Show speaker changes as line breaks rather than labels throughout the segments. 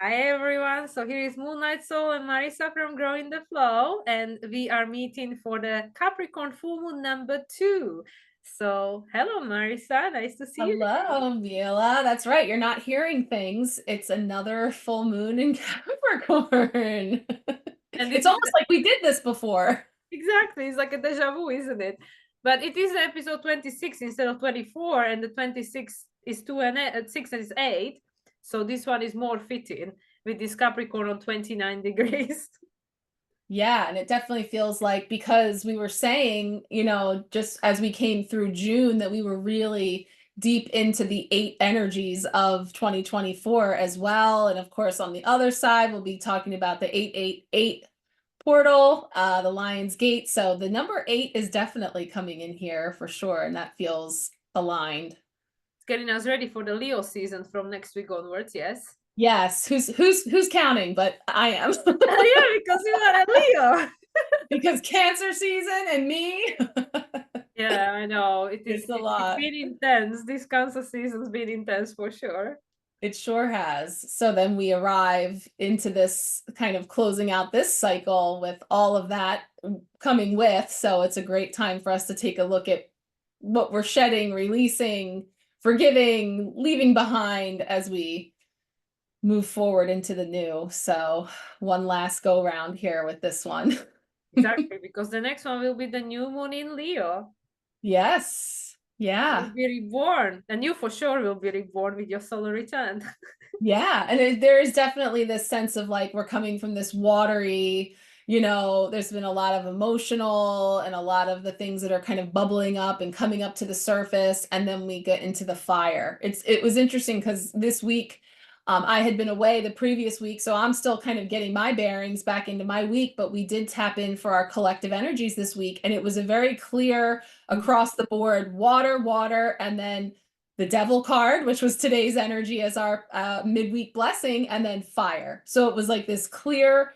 Hi everyone, so here is Moonlight Soul and Marisa from Growing the Flow, and we are meeting for the Capricorn full moon number 2. So hello Marisa, nice to see you.
Hello, Mila. That's right. You're not hearing things. It's another full moon in Capricorn.
And
It's
this is
almost like we did this before.
exactly, it's like a deja vu, isn't it? But it is episode 26 instead of 24, and the 26 is 2 and 6 and is 8. So this one is more fitting with this Capricorn on 29 degrees.
Yeah, and it definitely feels like because we were saying, just as we came through June, that we were really deep into the 8 energies of 2024 as well. And of course, on the other side, we'll be talking about the 888 portal, the Lion's Gate. So the number 8 is definitely coming in here for sure, and that feels aligned.
It's getting us ready for the Leo season from next week onwards, yes.
Yes, who's counting? But I am.
Yeah, because you are a Leo.
Because Cancer season and me,
Yeah, I know.
it's a
It's
lot.
been intense. This Cancer season's been intense for sure.
It sure has. So then we arrive into this kind of closing out this cycle with all of that coming with. So it's a great time for us to take a look at what we're shedding, releasing, forgiving, leaving behind as we move forward into the new. So one last go round here with this one.
Exactly, because the next one will be the new moon in Leo.
Yes.
You'll
Yeah.
be reborn, and you for sure will be reborn with your solar return.
Yeah. And there is definitely this sense of like we're coming from this watery, there's been a lot of emotional and a lot of the things that are kind of bubbling up and coming up to the surface. And then we get into the fire. It was interesting because this week, I had been away the previous week, so I'm still kind of getting my bearings back into my week, but we did tap in for our collective energies this week, and it was a very clear across the board water, water, and then the devil card, which was today's energy as our midweek blessing, and then fire. So it was like this clear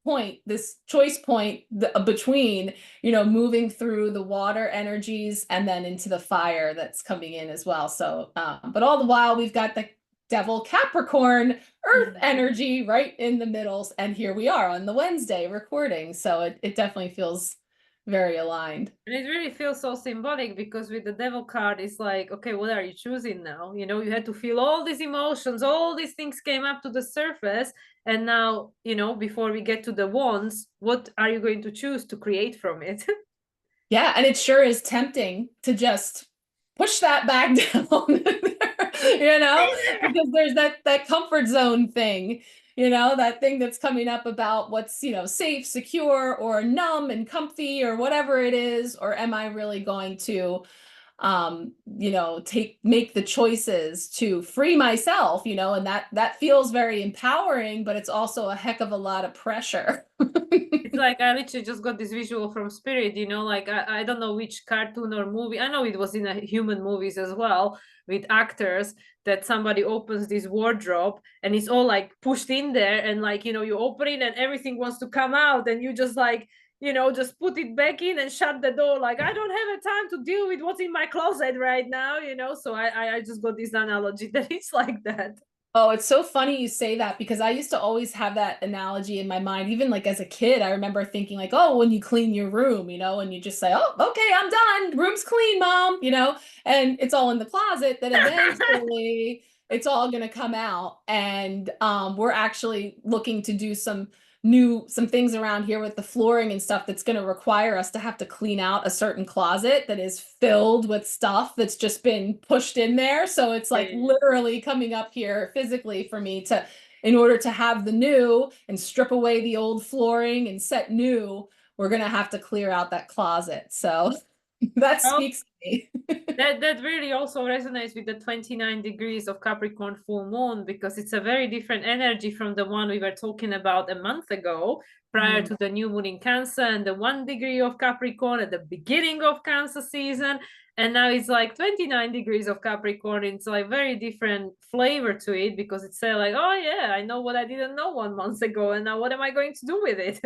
point, this choice point between, moving through the water energies and then into the fire that's coming in as well. So, but all the while we've got the devil Capricorn earth energy right in the middle. And here we are on the Wednesday recording. So it definitely feels very aligned.
And it really feels so symbolic because with the devil card, it's like, okay, what are you choosing now? You know, you had to feel all these emotions, all these things came up to the surface. And now, before we get to the wands, what are you going to choose to create from it?
Yeah, and it sure is tempting to just push that back down, because there's that comfort zone thing, that thing that's coming up about what's, safe, secure, or numb and comfy, or whatever it is, or am I really going to make the choices to free myself, and that feels very empowering, but it's also a heck of a lot of pressure.
It's like I literally just got this visual from Spirit, like I don't know which cartoon or movie. I know it was in a human movies as well with actors that somebody opens this wardrobe and it's all like pushed in there and like, you open it and everything wants to come out and you just like, just put it back in and shut the door. Like I don't have a time to deal with what's in my closet right now, So I just got this analogy that it's like that.
Oh, it's so funny you say that because I used to always have that analogy in my mind. Even like as a kid, I remember thinking like, oh, when you clean your room, and you just say, oh, okay, I'm done. Room's clean, mom, and it's all in the closet that eventually it's all going to come out. And we're actually looking to do some things around here with the flooring and stuff that's going to require us to have to clean out a certain closet that is filled with stuff that's just been pushed in there. So it's like literally coming up here physically for me in order to have the new and strip away the old flooring and set new, we're going to have to clear out that closet. So that
Oh,
speaks to me.
that really also resonates with the 29 degrees of Capricorn full moon because it's a very different energy from the one we were talking about a month ago prior
Mm.
to the new moon in Cancer and the 1 degree of Capricorn at the beginning of Cancer season. And now it's like 29 degrees of Capricorn. It's like very different flavor to it because it's like, oh yeah, I know what I didn't know 1 month ago. And now what am I going to do with it?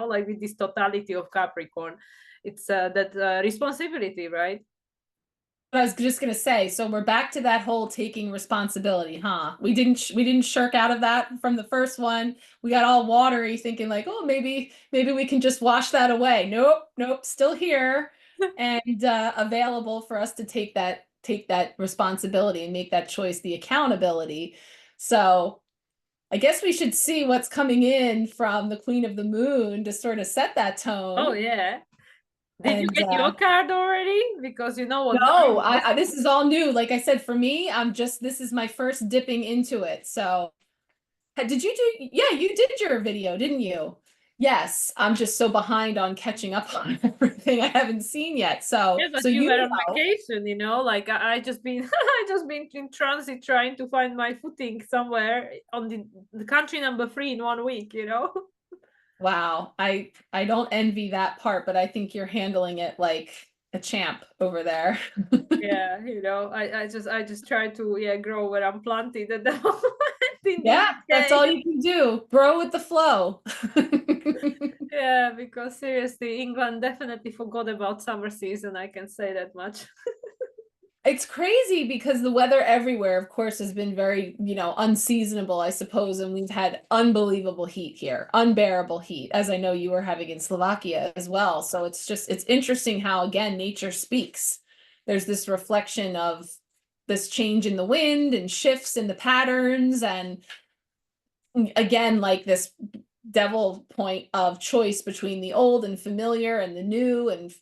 Like with this totality of Capricorn. It's that responsibility, right?
I was just gonna say, so we're back to that whole taking responsibility, huh? We didn't shirk out of that from the first one. We got all watery thinking like, oh, maybe we can just wash that away. Nope, still here and available for us to take that responsibility and make that choice, the accountability. So I guess we should see what's coming in from the Queen of the Moon to sort of set that tone.
Oh yeah. Did you
And
get your card already? Because you know what mine
no,
was.
this is all new. Like I said, for me, this is my first dipping into it. So, did you do, yeah, you did your video, didn't you? Yes, I'm just so behind on catching up on everything I haven't seen yet. So,
Yeah,
so
but you
you
were on
know,
vacation, you know, like I just been I just been in transit trying to find my footing somewhere on the country number 3 in 1 week, you know.
wow, I don't envy that part, but I think you're handling it like a champ over there.
Yeah, you know, I just try to grow where I'm planted at the moment in the
Yeah, that's all
UK.
you can do. Grow with the flow.
Yeah, because seriously, England definitely forgot about summer season, I can say that much.
It's crazy because the weather everywhere, of course, has been very, unseasonable, I suppose, and we've had unbelievable heat here, unbearable heat, as I know you were having in Slovakia as well. So it's interesting how, again, nature speaks. There's this reflection of this change in the wind and shifts in the patterns, and again, like this devil point of choice between the old and familiar and the new, and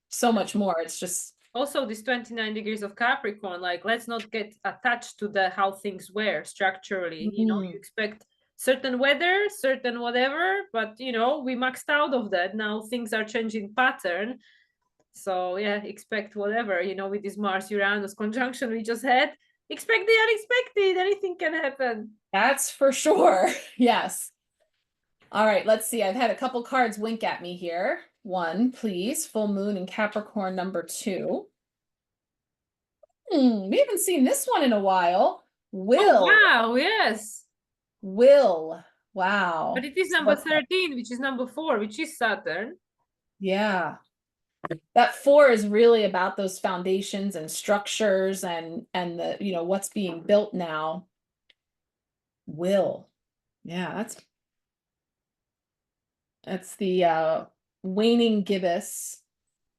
so much more. It's just
Also, this 29 degrees of Capricorn, like let's not get attached to the how things were structurally. You know, you expect certain weather, certain whatever, but we maxed out of that. Now things are changing pattern. So yeah, expect whatever, with this Mars Uranus conjunction we just had. Expect the unexpected. Anything can happen.
That's for sure. Yes. All right, let's see. I've had a couple cards wink at me here. One, please. Full moon in Capricorn number 2. We haven't seen this one in a while.
Oh
Will.
wow, yes.
Will.
But
Wow.
it is
So
number 13, which is number 4, which is Saturn.
yeah. That 4 is really about those foundations and structures and the, what's being built now. Will. Yeah, that's the waning gibbous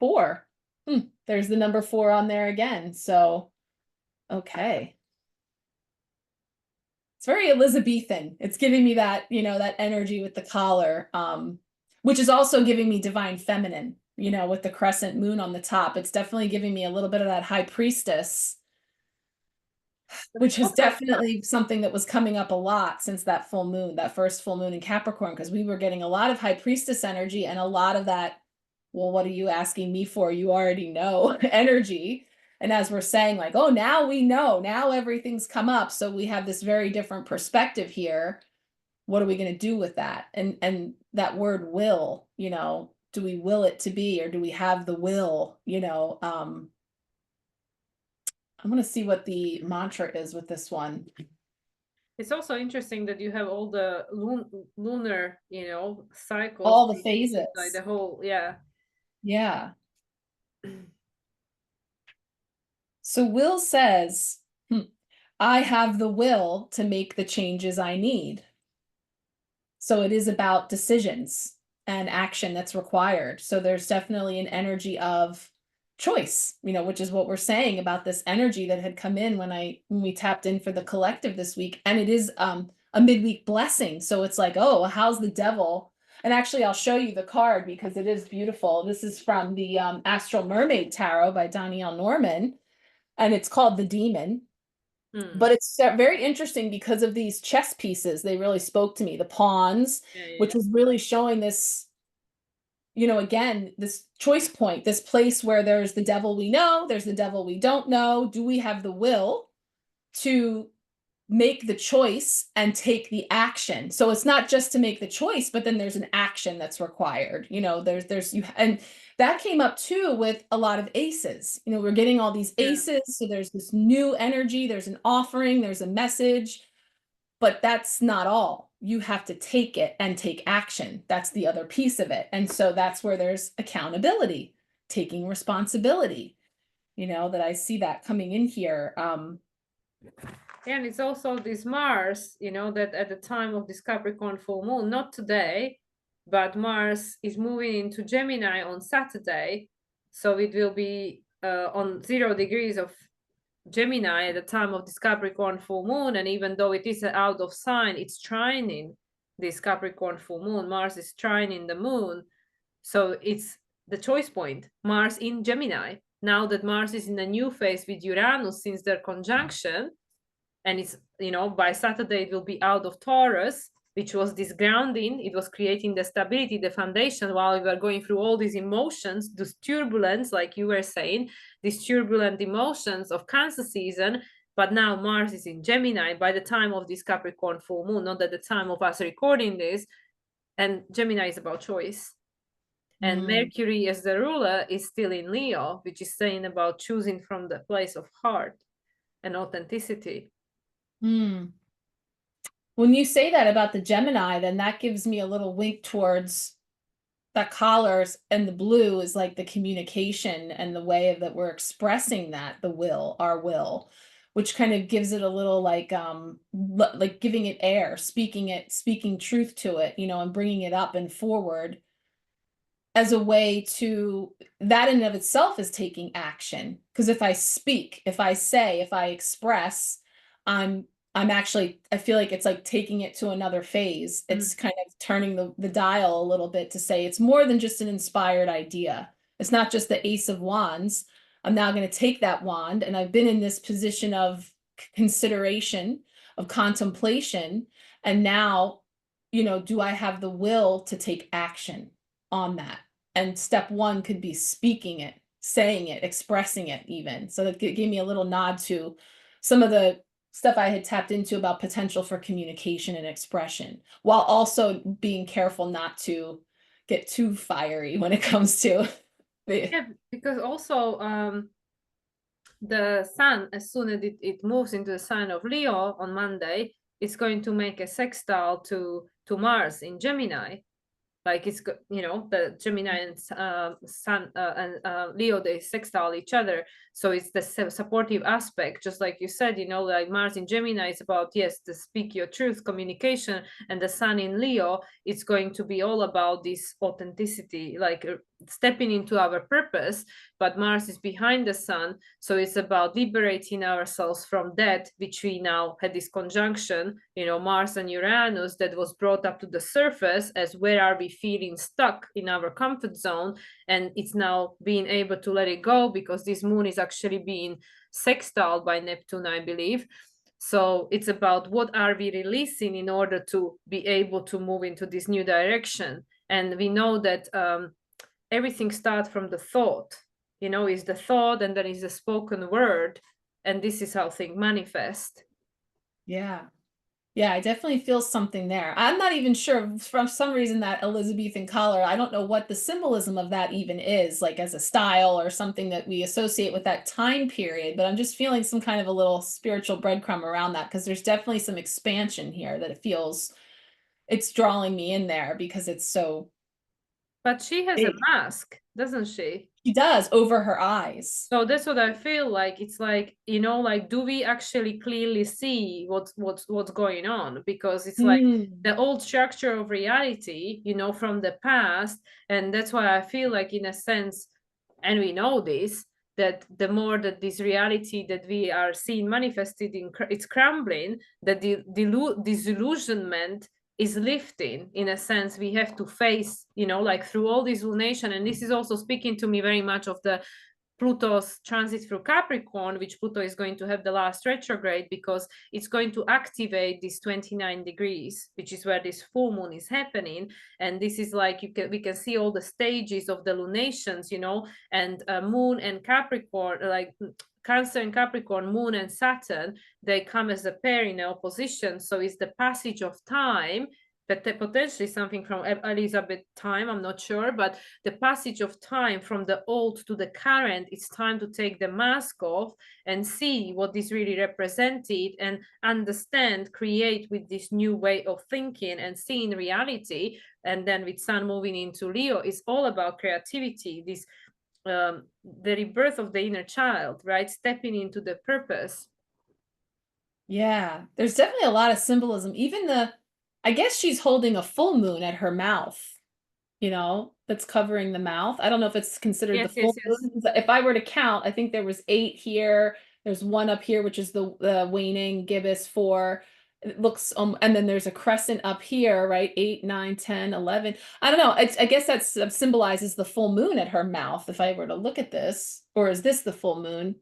4. There's the number 4 on there again. So, okay. It's very Elizabethan. It's giving me that, that energy with the collar, which is also giving me divine feminine, with the crescent moon on the top. It's definitely giving me a little bit of that high priestess, which is definitely something that was coming up a lot since that full moon, that first full moon in Capricorn, because we were getting a lot of high priestess energy and a lot of that, well, what are you asking me for? You already know energy. And as we're saying, like, oh, now we know, now everything's come up. So we have this very different perspective here. What are we going to do with that? And that word will, do we will it to be, or do we have the will, I'm going to see what the mantra is with this one.
It's also interesting that you have all the lunar, cycles.
All the phases.
Like the whole, yeah.
Yeah. So Will says, I have the will to make the changes I need. So it is about decisions and action that's required. So there's definitely an energy of choice, which is what we're saying about this energy that had come in when we tapped in for the collective this week. And it is a midweek blessing. So it's like, oh, how's the devil? And actually, I'll show you the card because it is beautiful. This is from the Astral Mermaid Tarot by Danielle Norman, and it's called The Demon. But it's very interesting because of these chess pieces. They really spoke to me, the pawns, which was really showing this, again, this choice point, this place where there's the devil we know, there's the devil we don't know. Do we have the will to make the choice and take the action? So it's not just to make the choice, but then there's an action that's required. And that came up too with a lot of aces. We're getting all these aces. So there's this new energy, there's an offering, there's a message, but that's not all. You have to take it and take action. That's the other piece of it. And so that's where there's accountability, taking responsibility. you know, that I see that coming in here.
And it's also this Mars, you know, that at the time of this Capricorn full moon, not today, but Mars is moving into Gemini on Saturday. So it will be on 0 degrees of Gemini at the time of this Capricorn full moon. And even though it is out of sign, it's trining this Capricorn full moon. Mars is trining the moon. So it's the choice point, Mars in Gemini. Now that Mars is in a new phase with Uranus since their conjunction, and it's, you know, by Saturday it will be out of Taurus, which was this grounding. It was creating the stability, the foundation, while we were going through all these emotions, this turbulence, like you were saying, these turbulent emotions of Cancer season. But now Mars is in Gemini by the time of this Capricorn full moon, not at the time of us recording this. And Gemini is about choice. And Mercury as the ruler is still in Leo, which is saying about choosing from the place of heart and authenticity.
When you say that about the Gemini, then that gives me a little wink towards that colors, and the blue is like the communication and the way that we're expressing that, the will, our will, which kind of gives it a little like giving it air, speaking truth to it, you know, and bringing it up and forward as a way to, that in and of itself is taking action. Because if I speak, if I say, if I express, I'm actually, I feel like it's like taking it to another phase. It's kind of turning the dial a little bit to say it's more than just an inspired idea. It's not just the Ace of Wands. I'm now going to take that wand, and I've been in this position of consideration, of contemplation. And now, you know, do I have the will to take action on that? And step one could be speaking it, saying it, expressing it even. So that gave me a little nod to some of the stuff I had tapped into about potential for communication and expression, while also being careful not to get too fiery when it comes to
yeah, because also the sun, as soon as it moves into the sign of Leo on Monday, it's going to make a sextile to Mars in Gemini. Like it's, you know, the Gemini and Sun and Leo, they sextile each other. So it's the supportive aspect, just like you said, you know, like Mars in Gemini is about, yes, to speak your truth, communication, and the Sun in Leo, it's going to be all about this authenticity, like stepping into our purpose. But Mars is behind the Sun, so it's about liberating ourselves from that, which we now had this conjunction, you know, Mars and Uranus, that was brought up to the surface as where are we feeling stuck in our comfort zone, and it's now being able to let it go because this moon is actually being sextiled by Neptune, I believe. So it's about what are we releasing in order to be able to move into this new direction. And we know that everything starts from the thought, you know, is the thought, and then is the spoken word, and this is how things manifest.
Yeah, I definitely feel something there. I'm not even sure, for some reason, that Elizabethan color, I don't know what the symbolism of that even is, like as a style or something that we associate with that time period, but I'm just feeling some kind of a little spiritual breadcrumb around that, because there's definitely some expansion here that it feels, it's drawing me in there because it's so.
But she has a mask, doesn't she?
She does, over her eyes.
So that's what I feel like. It's like, you know, like, do we actually clearly see what's going on? Because it's like the old structure of reality, you know, from the past. And that's why I feel like, in a sense, and we know this, that the more that this reality that we are seeing manifested in, it's crumbling, that the disillusionment is lifting. In a sense, we have to face, you know, like through all this lunation. And this is also speaking to me very much of the Pluto's transit through Capricorn, which Pluto is going to have the last retrograde, because it's going to activate this 29 degrees, which is where this full moon is happening. And this is like, we can see all the stages of the lunations, you know, and moon and Capricorn, like Cancer and Capricorn, moon and Saturn, they come as a pair in opposition. So it's the passage of time, that potentially something from Elizabeth time, I'm not sure, but the passage of time from the old to the current, it's time to take the mask off and see what is really represented, and understand, create with this new way of thinking and seeing reality. And then with Sun moving into Leo, it's all about creativity, this the rebirth of the inner child, right? Stepping into the purpose.
Yeah, there's definitely a lot of symbolism. Even I guess she's holding a full moon at her mouth, you know, that's covering the mouth. I don't know if it's considered the
Yes,
full
yes, yes.
moon. If I were to count, I think there was 8 here. There's one up here, which is the waning gibbous 4. It looks, and then there's a crescent up here, right? 8, 9, 10, 11. I don't know. I guess that symbolizes the full moon at her mouth if I were to look at this. Or is this the full moon?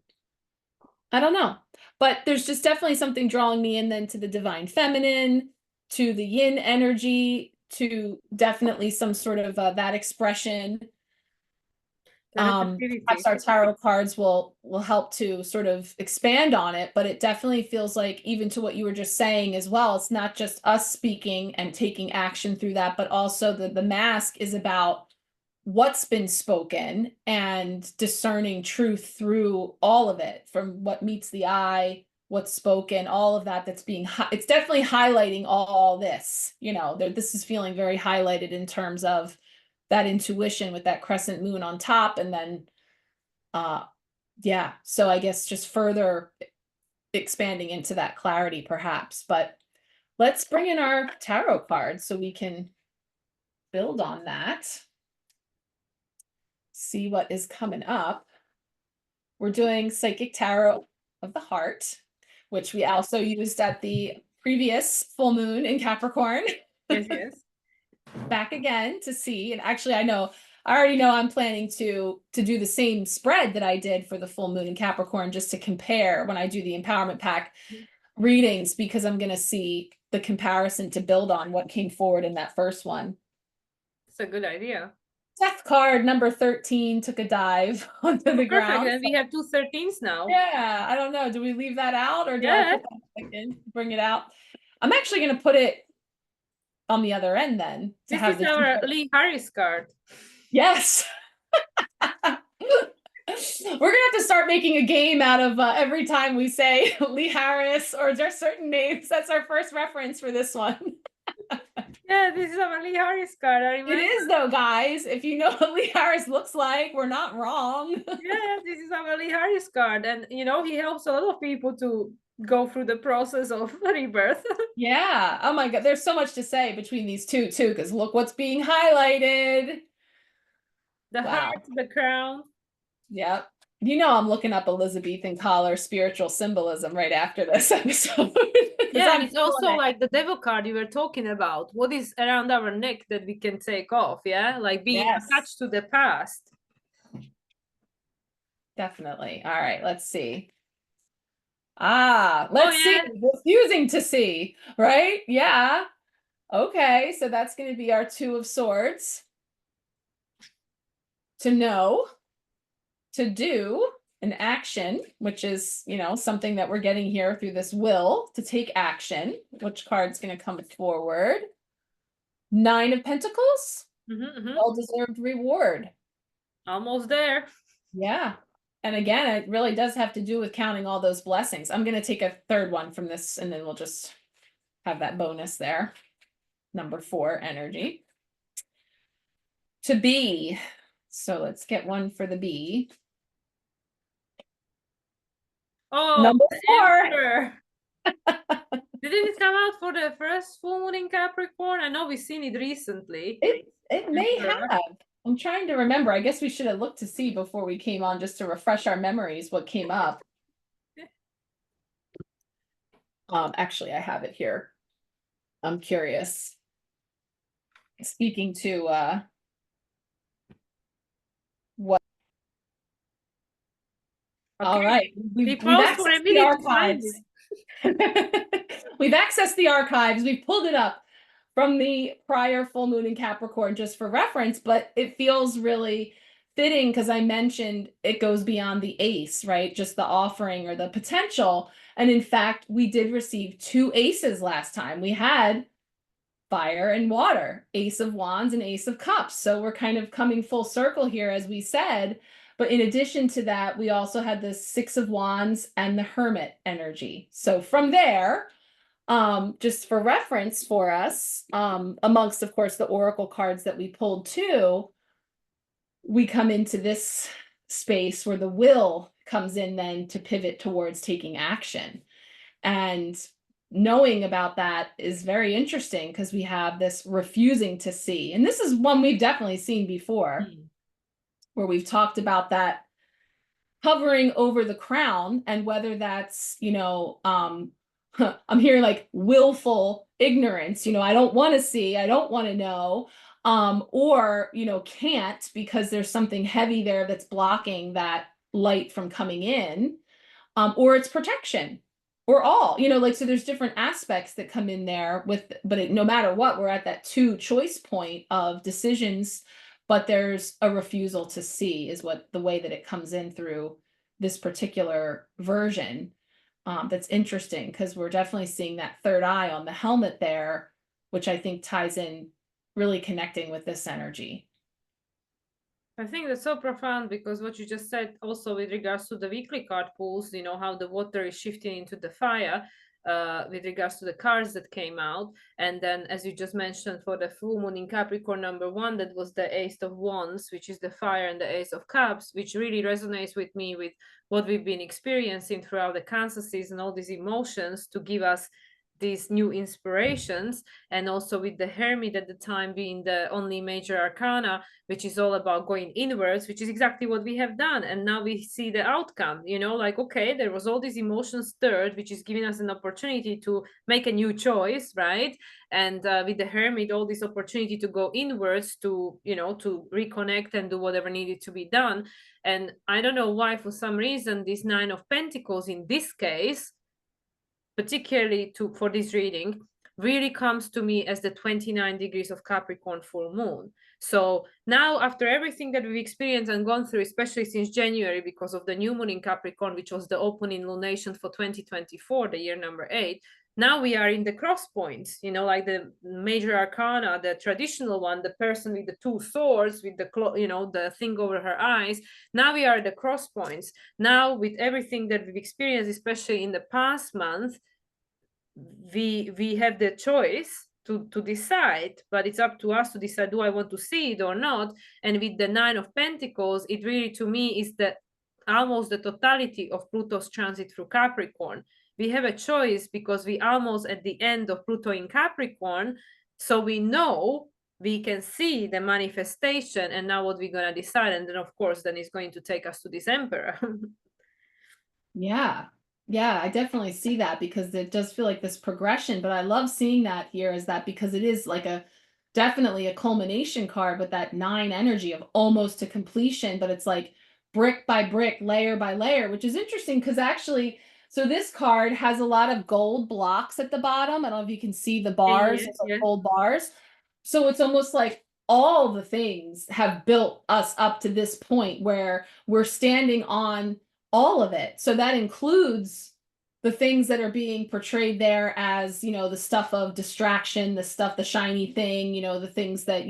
I don't know. But there's just definitely something drawing me in then to the divine feminine, to the yin energy, to definitely some sort of that expression. Perhaps our tarot cards will help to sort of expand on it, but it definitely feels like, even to what you were just saying as well, it's not just us speaking and taking action through that, but also the mask is about what's been spoken and discerning truth through all of it, from what meets the eye, what's spoken, all of that that's being, it's definitely highlighting all this, you know, this is feeling very highlighted in terms of that intuition with that crescent moon on top. And then, yeah, so I guess just further expanding into that clarity perhaps, but let's bring in our tarot cards so we can build on that. See what is coming up. We're doing Psychic Tarot of the Heart, which we also used at the previous full moon in Capricorn.
Yes, yes.
Back again to see, and actually I already know I'm planning to do the same spread that I did for the full moon in Capricorn, just to compare when I do the empowerment pack readings, because I'm going to see the comparison to build on what came forward in that first one.
It's a good idea.
Death card number 13 took a dive onto the ground.
And we have 2 13s now.
Yeah, I don't know. Do we leave that out, or do I put that in, bring it out? I'm actually going to put it on the other end then.
This is our 𝗤𝗍𝗓𝗄 card.
Yes. We're gonna have to start making a game out of every time we say 𝗤𝗍𝗓𝗄, or there are certain names. That's our first reference for this one.
Yeah, this is our 𝗤𝗍𝗓𝗄 card. I remember.
It is though, guys. If you know what 𝗤𝗍𝗓𝗄 looks like, we're not wrong.
Yeah, this is our 𝗤𝗍𝗓𝗄 card, and you know, he helps a lot of people to go through the process of rebirth.
Yeah. Oh my God. There's so much to say between these two too, because look what's being highlighted.
The heart, the crown.
Yep. You know, I'm looking up Elizabethan collar spiritual symbolism right after this episode.
Yeah, and it's also like the devil card you were talking about. What is around our neck that we can take off? Yeah, like being attached to the past.
Definitely. All right, let's see. Let's see. Refusing to see, right? Yeah. Okay, so that's going to be our 2 of Swords. To know, to do an action, which is, you know, something that we're getting here through this will to take action. Which card's going to come forward? 9 of Pentacles. Well-deserved reward.
Almost there.
Yeah. And again, it really does have to do with counting all those blessings. I'm going to take a third one from this, and then we'll just have that bonus there. Number 4 energy. To be. So let's get one for the bee.
Oh,
number 4.
Didn't it come out for the first full moon in Capricorn? I know we've seen it recently.
It may have. I'm trying to remember. I guess we should have looked to see before we came on, just to refresh our memories what came up. Actually, I have it here. I'm curious. Speaking to what? Okay. All right. We've accessed the archives. We've accessed the archives. We've pulled it up from the prior full moon in Capricorn just for reference, but it feels really fitting because I mentioned it goes beyond the ace, right? Just the offering or the potential. And in fact, we did receive 2 aces last time. We had fire and water, Ace of Wands and Ace of Cups. So we're kind of coming full circle here, as we said. But in addition to that, we also had the 6 of Wands and the Hermit energy. So from there, just for reference for us, amongst, of course, the oracle cards that we pulled too, we come into this space where the will comes in then to pivot towards taking action. And knowing about that is very interesting because we have this refusing to see. And this is one we've definitely seen before, where we've talked about that hovering over the crown, and whether that's, I'm hearing like willful ignorance, I don't want to see, I don't want to know, or, can't because there's something heavy there that's blocking that light from coming in, or it's protection, or all, like, so there's different aspects that come in there with, but no matter what, we're at that two choice point of decisions, but there's a refusal to see is what the way that it comes in through this particular version. That's interesting because we're definitely seeing that third eye on the helmet there, which I think ties in really connecting with this energy.
I think that's so profound because what you just said also with regards to the weekly card pulls, how the water is shifting into the fire, with regards to the cards that came out. And then, as you just mentioned, for the full moon in Capricorn #1, that was the Ace of Wands, which is the fire, and the Ace of Cups, which really resonates with me with what we've been experiencing throughout the Cancer season, all these emotions to give us these new inspirations. And also with the Hermit at the time being the only major arcana, which is all about going inwards, which is exactly what we have done. And now we see the outcome, like, okay, there was all these emotions stirred, which is giving us an opportunity to make a new choice, right? And with the Hermit, all this opportunity to go inwards, to to reconnect and do whatever needed to be done. And I don't know why, for some reason, this Nine of Pentacles in this case, particularly for this reading, really comes to me as the 29 degrees of Capricorn full moon. So now, after everything that we've experienced and gone through, especially since January, because of the new moon in Capricorn, which was the opening lunation for 2024, the year number 8, now we are in the cross points, like the major arcana, the traditional one, the person with the two swords, with the, the thing over her eyes. Now we are at the cross points. Now, with everything that we've experienced, especially in the past month, we have the choice to decide, but it's up to us to decide, do I want to see it or not? And with the Nine of Pentacles, it really, to me, is almost the totality of Pluto's transit through Capricorn. We have a choice because we almost at the end of Pluto in Capricorn, so we know we can see the manifestation, and now what we're going to decide. And then, of course, then it's going to take us to this Emperor.
Yeah, I definitely see that because it does feel like this progression, but I love seeing that here, is that because it is like definitely a culmination card with that 9 energy of almost to completion, but it's like brick by brick, layer by layer, which is interesting because actually, so this card has a lot of gold blocks at the bottom. I don't know if you can see the bars,
Yeah.
gold bars. So it's almost like all the things have built us up to this point where we're standing on all of it. So that includes the things that are being portrayed there as, the stuff of distraction, the shiny thing, the things that,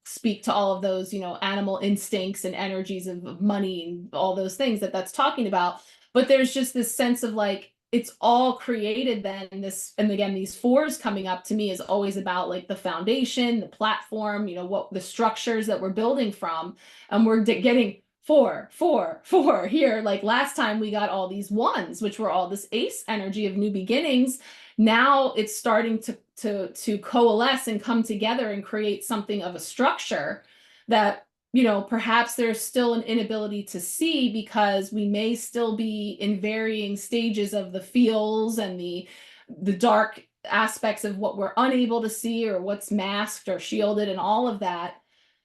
speak to all of those, animal instincts and energies of money and all those things that's talking about. But there's just this sense of like, it's all created then and again, these 4s coming up to me is always about like the foundation, the platform, what the structures that we're building from, and we're getting 4, 4, 4 here. Like last time we got all these 1s, which were all this ace energy of new beginnings. Now it's starting to coalesce and come together and create something of a structure that, perhaps there's still an inability to see because we may still be in varying stages of the feels and the dark aspects of what we're unable to see or what's masked or shielded and all of that.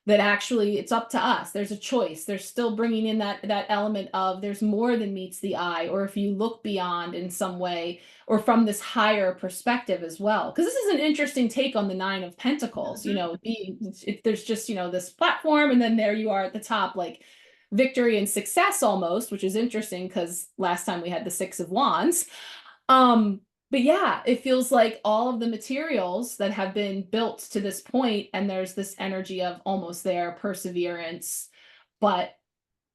That actually it's up to us. There's a choice. There's still bringing in that element of there's more than meets the eye, or if you look beyond in some way or from this higher perspective as well. Because this is an interesting take on the 9 of Pentacles, if there's just, this platform and then there you are at the top, like victory and success almost, which is interesting because last time we had the 6 of Wands. But yeah, it feels like all of the materials that have been built to this point, and there's this energy of almost there, perseverance, but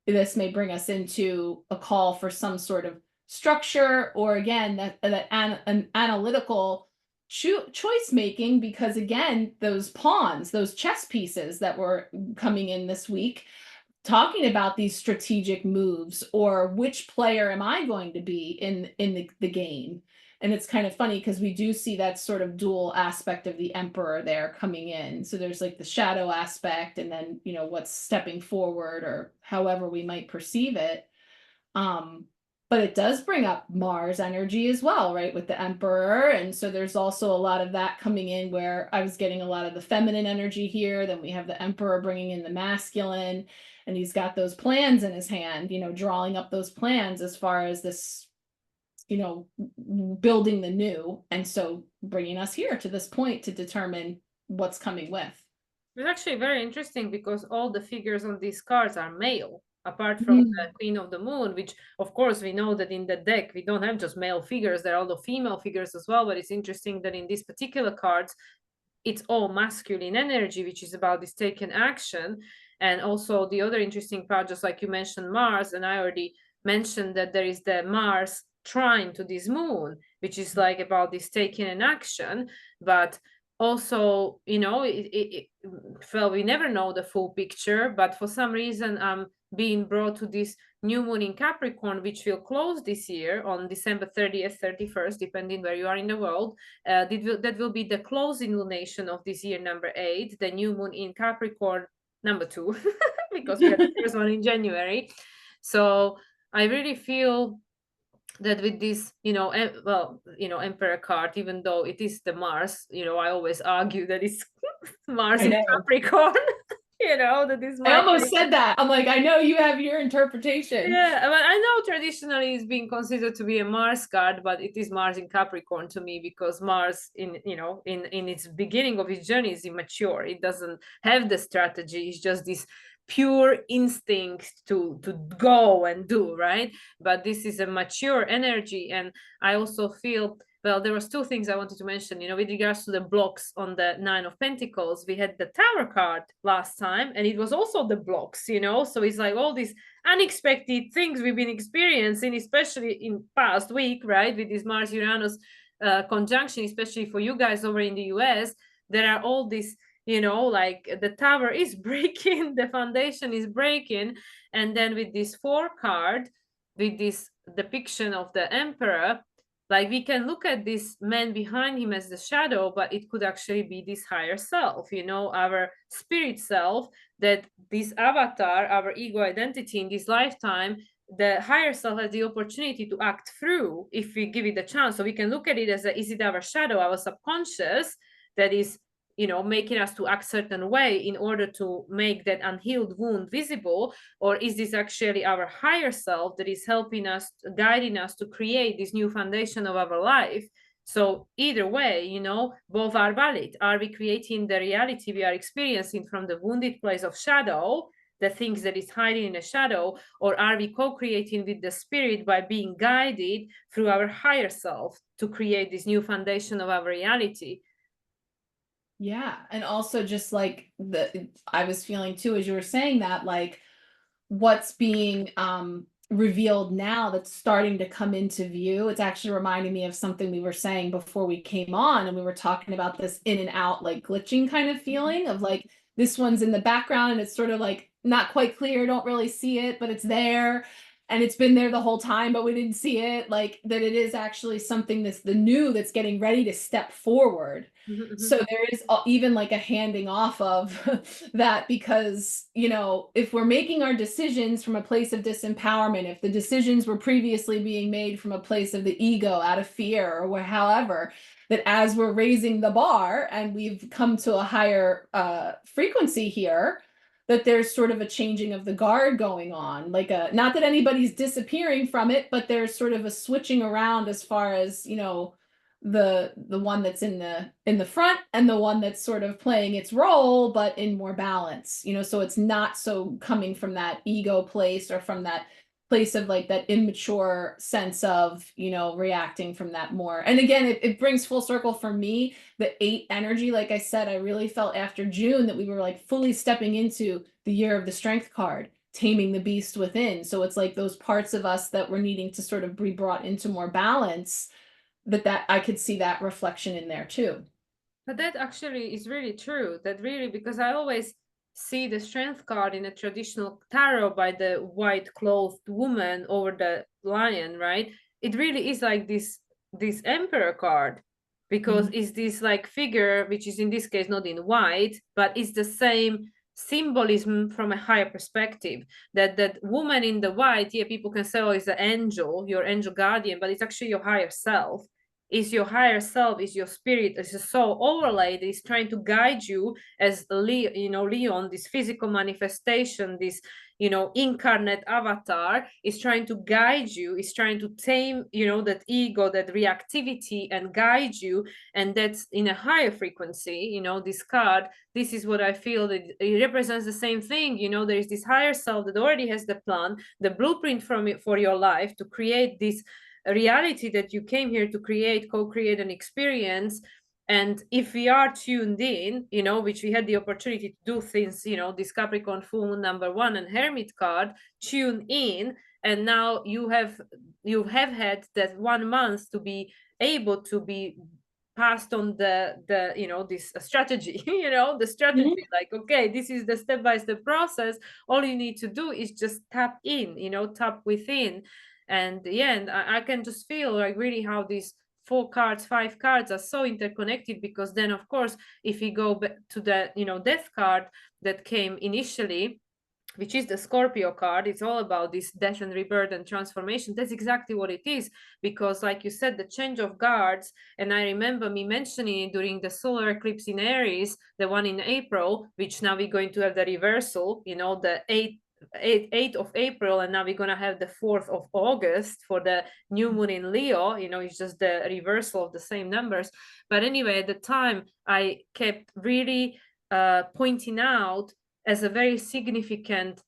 this may bring us into a call for some sort of structure, or again, an analytical choice making, because again, those pawns, those chess pieces that were coming in this week, talking about these strategic moves, or which player am I going to be in the game. And it's kind of funny because we do see that sort of dual aspect of the emperor there coming in. So there's like the shadow aspect, and then, you know, what's stepping forward, or however we might perceive it. But it does bring up Mars energy as well, right, with the emperor. And so there's also a lot of that coming in, where I was getting a lot of the feminine energy here. Then we have the emperor bringing in the masculine, and he's got those plans in his hand, you know, drawing up those plans as far as this, you know, building the new. And so bringing us here to this point to determine what's coming with.
It's actually very interesting because all the figures on these cards are male, apart from the Queen of the Moon, which of course we know that in the deck we don't have just male figures, there are all the female figures as well. But it's interesting that in these particular cards, it's all masculine energy, which is about this taken action. And also the other interesting part, just like you mentioned Mars, and I already mentioned that there is the Mars trine to this moon, which is like about this taking an action. But also, you know, well, we never know the full picture, but for some reason I'm being brought to this new moon in Capricorn, which will close this year on December 30th, 31st, depending where you are in the world. That will be the closing lunation of this year, number 8, the new moon in Capricorn, number 2, because we had the first one in January. So I really feel that with this, you know, well, you know, Emperor card, even though it is the Mars, you know, I always argue that it's Mars in Capricorn. You know, that is
I almost said that. I'm like, I know you have your interpretation.
Yeah, but I know traditionally it's being considered to be a Mars card, but it is Mars in Capricorn to me, because Mars in, you know, in its beginning of its journey is immature. It doesn't have the strategy. It's just this pure instinct to go and do, right? But this is a mature energy. And I also feel, well, there was 2 things I wanted to mention, you know, with regards to the blocks on the 9 of Pentacles. We had the Tower card last time, and it was also the blocks, you know, so it's like all these unexpected things we've been experiencing, especially in past week, right, with this Mars-Uranus conjunction, especially for you guys over in the US. There are all these, you know, like the tower is breaking, the foundation is breaking. And then with this 4 card, with this depiction of the Emperor, like we can look at this man behind him as the shadow, but it could actually be this higher self, you know, our spirit self, that this avatar, our ego identity in this lifetime, the higher self has the opportunity to act through if we give it a chance. So we can look at it as is it our shadow, our subconscious, that is, you know, making us to act certain way in order to make that unhealed wound visible, or is this actually our higher self that is helping us, guiding us to create this new foundation of our life? So either way, you know, both are valid. Are we creating the reality we are experiencing from the wounded place of shadow, the things that is hiding in the shadow, or are we co-creating with the spirit by being guided through our higher self to create this new foundation of our reality?
Yeah. And also just like I was feeling too, as you were saying that, like what's being revealed now that's starting to come into view. It's actually reminding me of something we were saying before we came on, and we were talking about this in and out, like glitching kind of feeling of like, this one's in the background and it's sort of like not quite clear, don't really see it, but it's there. And it's been there the whole time, but we didn't see it. Like that it is actually something that's the new, that's getting ready to step forward. So there is even like a handing off of that, because, you know, if we're making our decisions from a place of disempowerment, if the decisions were previously being made from a place of the ego out of fear or however, that as we're raising the bar and we've come to a higher frequency here, that there's sort of a changing of the guard going on, like not that anybody's disappearing from it, but there's sort of a switching around as far as, you know, the one that's in the front and the one that's sort of playing its role, but in more balance, you know, so it's not so coming from that ego place or from that place of like that immature sense of, you know, reacting from that more. And again, it brings full circle for me, the 8 energy. Like I said, I really felt after June that we were like fully stepping into the year of the Strength card, taming the beast within. So it's like those parts of us that were needing to sort of be brought into more balance, that I could see that reflection in there too.
But that actually is really true, that really, because I always see the strength card in a traditional tarot by the white clothed woman over the lion, right? It really is like this emperor card, because it's this like figure which is in this case not in white, but it's the same symbolism from a higher perspective. That woman in the white, yeah, people can say, oh, it's an angel, your angel guardian, but it's actually your higher self. Is your higher self, is your spirit, is your soul overlaid, is trying to guide you as Leon, this physical manifestation, this incarnate avatar, is trying to guide you, is trying to tame that ego, that reactivity, and guide you. And that's in a higher frequency. This card, this is what I feel that it represents the same thing. There is this higher self that already has the plan, the blueprint from it for your life to create this reality that you came here to create, co-create an experience. And if we are tuned in, which we had the opportunity to do since, this Capricorn full moon #1 and Hermit card, tune in. And now you have had that 1 month to be able to be passed on the this strategy, the strategy, like, okay, this is the step-by-step process. All you need to do is just tap in, tap within. And yeah, and I can just feel like really how these 4 cards, 5 cards are so interconnected. Because then, of course, if we go back to the death card that came initially, which is the Scorpio card, it's all about this death and rebirth and transformation. That's exactly what it is. Because like you said, the change of guards, and I remember me mentioning it during the solar eclipse in Aries, the one in April, which now we're going to have the reversal, the 8th of April, and now we're going to have the 4th of August for the new moon in Leo. It's just the reversal of the same numbers. But anyway, at the time, I kept really pointing out as a very significant,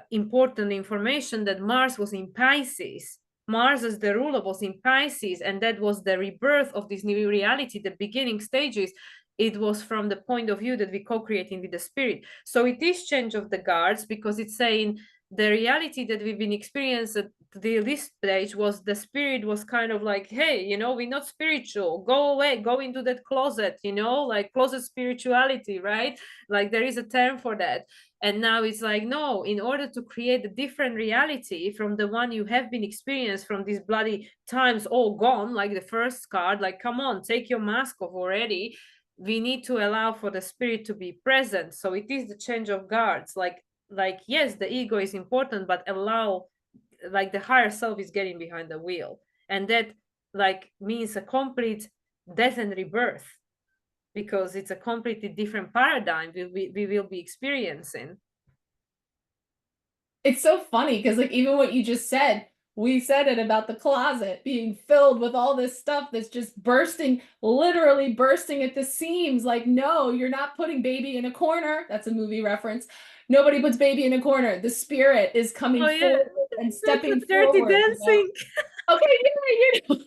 important information that Mars was in Pisces. Mars as the ruler was in Pisces, and that was the rebirth of this new reality, the beginning stages. It was from the point of view that we co-creating with the spirit. So it is change of the guards, because it's saying the reality that we've been experiencing at this stage was the spirit was kind of like, hey, we're not spiritual, go away, go into that closet, like closet spirituality, right? Like there is a term for that. And now it's like, no, in order to create a different reality from the one you have been experienced, from these bloody times all gone, like the first card, like, come on, take your mask off already. We need to allow for the spirit to be present. So it is the change of guards. Like yes, the ego is important, but allow, like, the higher self is getting behind the wheel. And that like means a complete death and rebirth, because it's a completely different paradigm we will be experiencing.
It's so funny because like even what you just said, we said it about the closet being filled with all this stuff that's just bursting, literally bursting at the seams. Like, no, you're not putting baby in a corner. That's a movie reference. Nobody puts baby in a corner. The spirit is coming forward and stepping
Dirty
forward.
Dancing.
Okay, yeah,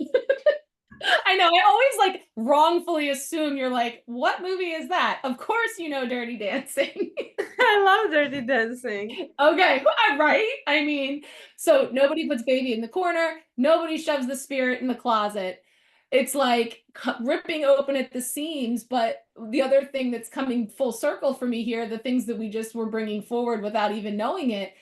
I know. I always like wrongfully assume you're like, what movie is that? Of course you know Dirty Dancing.
I love Dirty Dancing.
Okay, right? I mean, so nobody puts baby in the corner. Nobody shoves the spirit in the closet. It's like ripping open at the seams. But the other thing that's coming full circle for me here, the things that we just were bringing forward without even knowing it,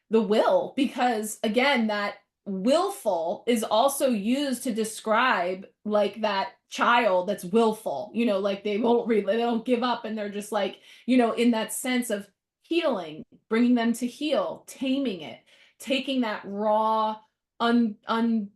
the will, because again, that willful is also used to describe like that child that's willful, like they don't give up, and they're just like, in that sense of healing, bringing them to heal, taming it, taking that raw, unrefined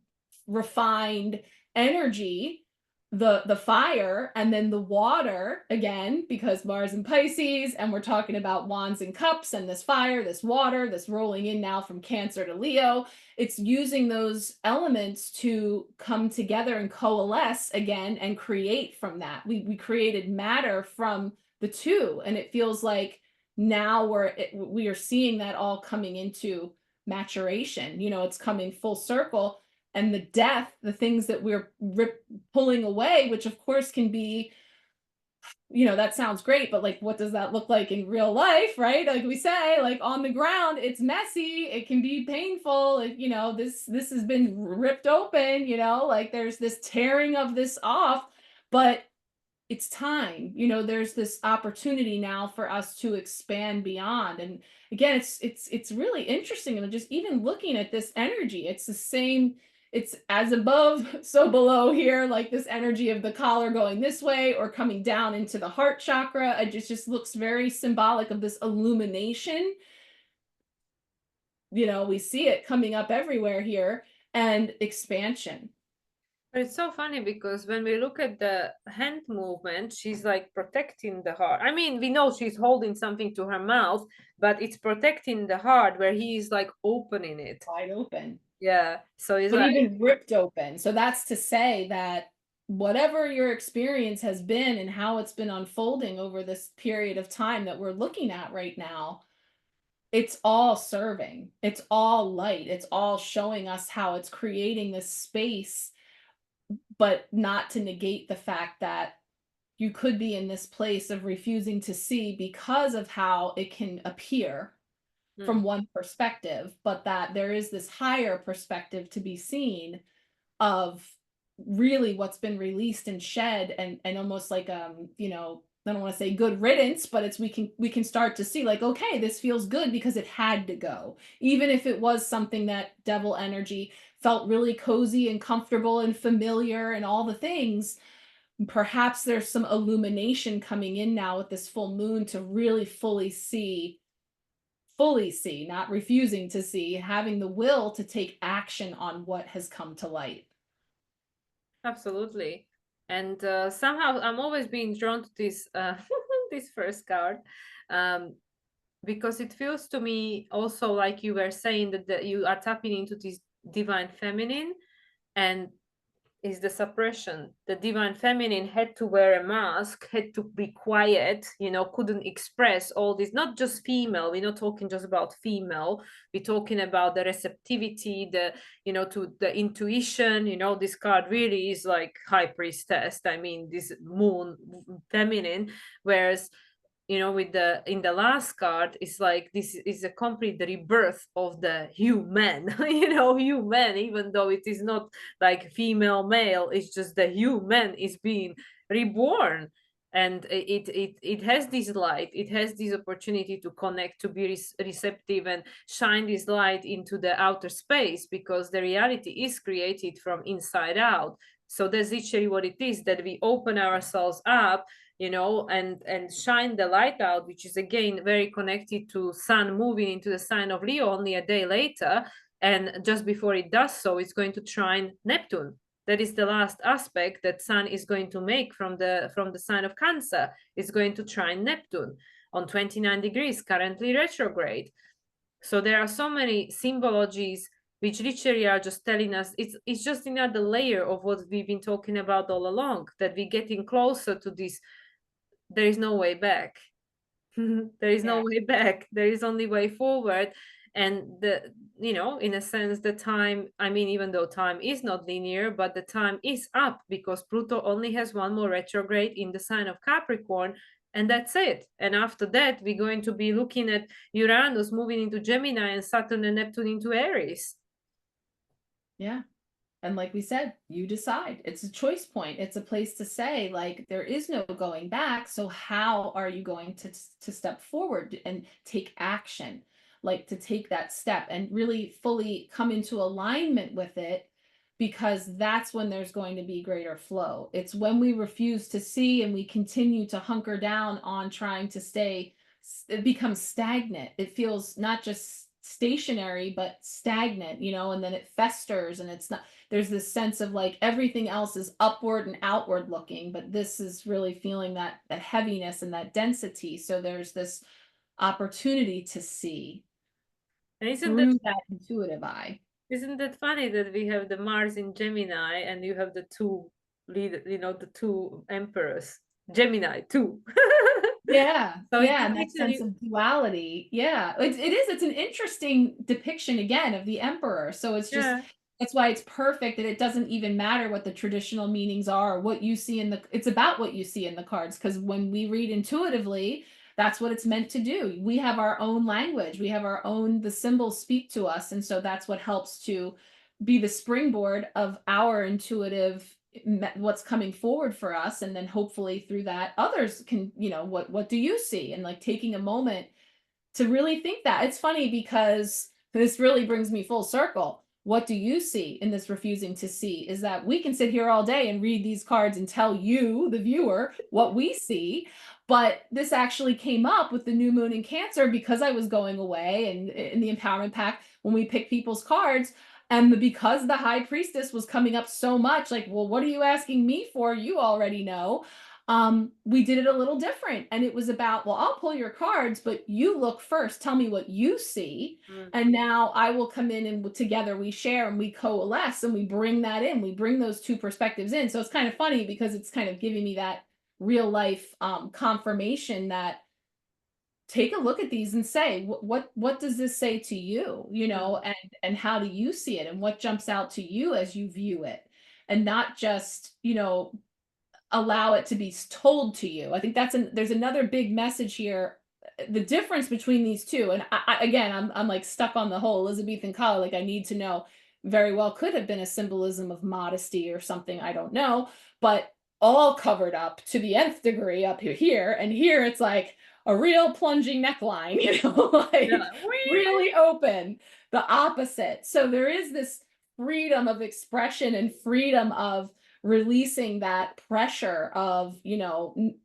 energy, the fire, and then the water, again, because Mars and Pisces, and we're talking about wands and cups, and this fire, this water, this rolling in now from Cancer to Leo. It's using those elements to come together and coalesce again and create from that. We created matter from the two, and it feels like now we are seeing that all coming into maturation. It's coming full circle. And the death, the things that we're pulling away, which of course can be, that sounds great, but like, what does that look like in real life, right? Like we say, like on the ground, it's messy, it can be painful, this has been ripped open, like there's this tearing of this off, but it's time, you know, there's this opportunity now for us to expand beyond. And again, it's really interesting. And just even looking at this energy, it's the same, it's as above, so below here, like this energy of the collar going this way or coming down into the heart chakra. It just looks very symbolic of this illumination. You know, we see it coming up everywhere here, and expansion.
But it's so funny because when we look at the hand movement, she's like protecting the heart. I mean, we know she's holding something to her mouth, but it's protecting the heart where he is like opening it.
Wide open.
Yeah. So it's
But
like,
even ripped open. So that's to say that whatever your experience has been and how it's been unfolding over this period of time that we're looking at right now, it's all serving. It's all light. It's all showing us how it's creating this space, but not to negate the fact that you could be in this place of refusing to see because of how it can appear from one perspective, but that there is this higher perspective to be seen of really what's been released and shed, and almost like you know, I don't want to say good riddance, but it's we can start to see like, okay, this feels good because it had to go, even if it was something that devil energy felt really cozy and comfortable and familiar and all the things. Perhaps there's some illumination coming in now with this full moon to really fully see, not refusing to see, having the will to take action on what has come to light.
absolutely. And somehow I'm always being drawn to this this first card, because it feels to me also like you were saying that you are tapping into this divine feminine, and is the suppression. The divine feminine had to wear a mask, had to be quiet, you know, couldn't express all this. Not just female, we're not talking just about female, we're talking about the receptivity, the, you know, to the intuition. You know, this card really is like high priestess. I mean, this moon feminine, whereas, you know, with the in the last card, it's like this is a complete rebirth of the human. You know, human, even though it is not like female male, it's just the human is being reborn. And it has this light, it has this opportunity to connect, to be receptive and shine this light into the outer space, because the reality is created from inside out. So that's literally what it is, that we open ourselves up, you know, and shine the light out, which is again very connected to sun moving into the sign of Leo only a day later. And just before it does so, it's going to trine Neptune. That is the last aspect that sun is going to make from the sign of Cancer. It's going to trine Neptune on 29 degrees, currently retrograde. So there are so many symbologies which literally are just telling us it's just another layer of what we've been talking about all along, that we're getting closer to this. There is no way back. There is no
Yeah.
way back. There is only way forward. And the, you know, in a sense, the time, I mean, even though time is not linear, but the time is up, because Pluto only has one more retrograde in the sign of Capricorn, and that's it. And after that, we're going to be looking at Uranus moving into Gemini and Saturn and Neptune into Aries.
Yeah. And like we said, you decide. It's a choice point. It's a place to say, like, there is no going back. So how are you going to step forward and take action? Like, to take that step and really fully come into alignment with it, because that's when there's going to be greater flow. It's when we refuse to see and we continue to hunker down on trying to stay, it becomes stagnant. It feels not just stationary, but stagnant, you know, and then it festers, and it's not, there's this sense of like everything else is upward and outward looking, but this is really feeling that heaviness and that density. So there's this opportunity to see
And
through that intuitive eye.
isn't it funny that we have the Mars in Gemini and you have the two lead, you know, the two emperors, Gemini too.
Yeah,
So it
yeah, and that sense
literally,
of duality. Yeah, it's an interesting depiction again of the emperor. So it's just,
yeah.
that's why it's perfect that it doesn't even matter what the traditional meanings are, or what you see in the, it's about what you see in the cards, because when we read intuitively, that's what it's meant to do. We have our own language, we have our own, the symbols speak to us, and so that's what helps to be the springboard of our intuitive what's coming forward for us, and then hopefully through that others can, what do you see, and like taking a moment to really think that. It's funny because this really brings me full circle. What do you see in this refusing to see is that we can sit here all day and read these cards and tell you, the viewer, what we see. But this actually came up with the new moon in Cancer because I was going away and in the empowerment pack when we pick people's cards. And because the high priestess was coming up so much, like, well, what are you asking me for? You already know. We did it a little different, and it was about, well, I'll pull your cards, but you look first, tell me what you see. And now I will come in, and together we share and we coalesce and we bring that in, we bring those two perspectives in. So it's kind of funny because it's kind of giving me that real life confirmation that take a look at these and say, what does this say to you, and how do you see it, and what jumps out to you as you view it, and not just, allow it to be told to you. I think there's another big message here. The difference between these two, and I'm like stuck on the whole Elizabethan color. Like I need to know, very well could have been a symbolism of modesty or something. I don't know, but all covered up to the nth degree up here, and here it's like a real plunging neckline, like really open, the opposite. So there is this freedom of expression and freedom of releasing that pressure of,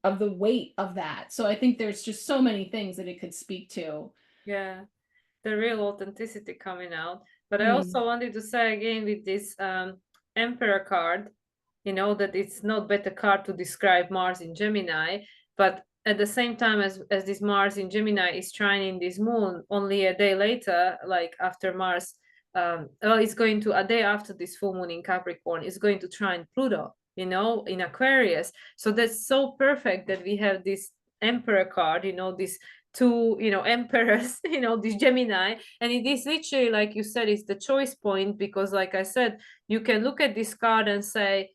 of the weight of that. So I think there's just so many things that it could speak to.
Yeah, the real authenticity coming out. But I also wanted to say again with this Emperor card, that it's not better card to describe Mars in Gemini, but at the same time as this Mars in Gemini is trining this moon, only a day later, like after Mars, it's going to, a day after this full moon in Capricorn, is going to trine Pluto, in Aquarius. So that's so perfect that we have this Emperor card, these two, emperors, this Gemini. And it is literally, like you said, it's the choice point, because like I said, you can look at this card and say,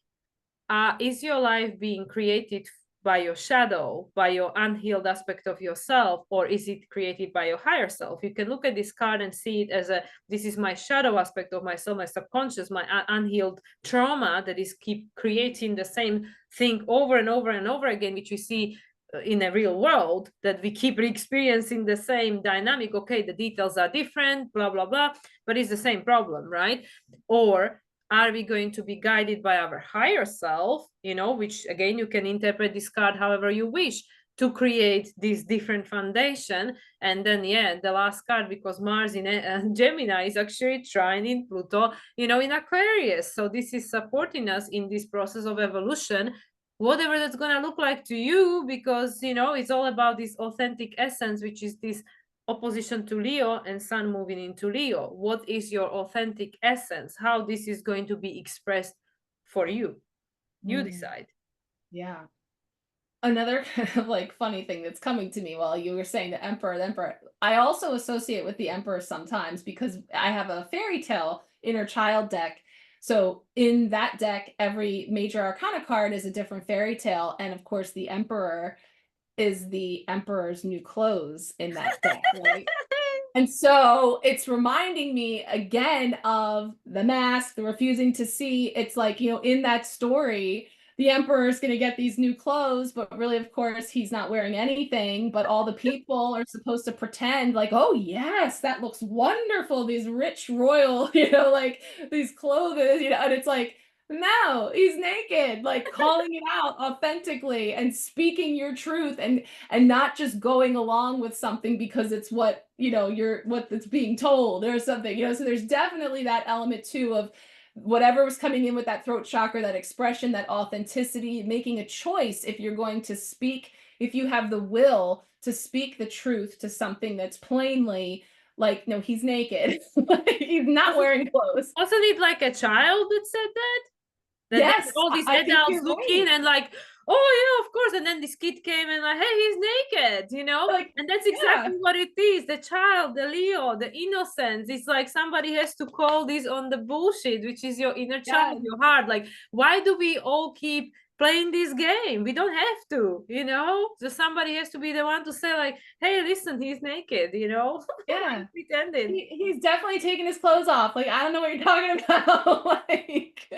is your life being created by your shadow, by your unhealed aspect of yourself, or is it created by your higher self? You can look at this card and see it as this is my shadow aspect of myself, my subconscious, my unhealed trauma that is keep creating the same thing over and over and over again, which we see in a real world, that we keep experiencing the same dynamic. Okay, the details are different, blah, blah, blah, but it's the same problem, right? Or are we going to be guided by our higher self, which again, you can interpret this card however you wish, to create this different foundation? And then, the last card, because Mars in Gemini is actually trining Pluto, in Aquarius. So this is supporting us in this process of evolution, whatever that's going to look like to you, because, it's all about this authentic essence, which is this opposition to Leo and Sun moving into Leo. What is your authentic essence? How this is going to be expressed for you? You decide.
Yeah. Another kind of like funny thing that's coming to me while you were saying the Emperor, I also associate with the Emperor sometimes because I have a fairy tale inner child deck. So in that deck, every major arcana card is a different fairy tale. And of course, the Emperor is the Emperor's new clothes in that deck, right? And so it's reminding me again of the mask, the refusing to see. It's like, in that story, the Emperor is going to get these new clothes, but really, of course, he's not wearing anything, but all the people are supposed to pretend like, oh yes, that looks wonderful. These rich royal, like these clothes, and it's like, no, he's naked, like calling it out authentically and speaking your truth, and not just going along with something because it's what, what it's being told or something, so there's definitely that element too of whatever was coming in with that throat chakra, that expression, that authenticity, making a choice if you're going to speak, if you have the will to speak the truth to something that's plainly like, no, he's naked. He's not wearing clothes.
Wasn't it like a child that said that?
Yes,
all these adults looking and like, oh yeah, of course. And then this kid came and like, hey, he's naked, like, and that's exactly what it is. The child, the Leo, the innocence. It's like somebody has to call this on the bullshit, which is your inner child, your heart. Like, why do we all keep playing this game? We don't have to, so somebody has to be the one to say like, hey, listen, he's naked,
yeah.
Pretending.
He's definitely taking his clothes off. Like, I don't know what you're talking about. Like,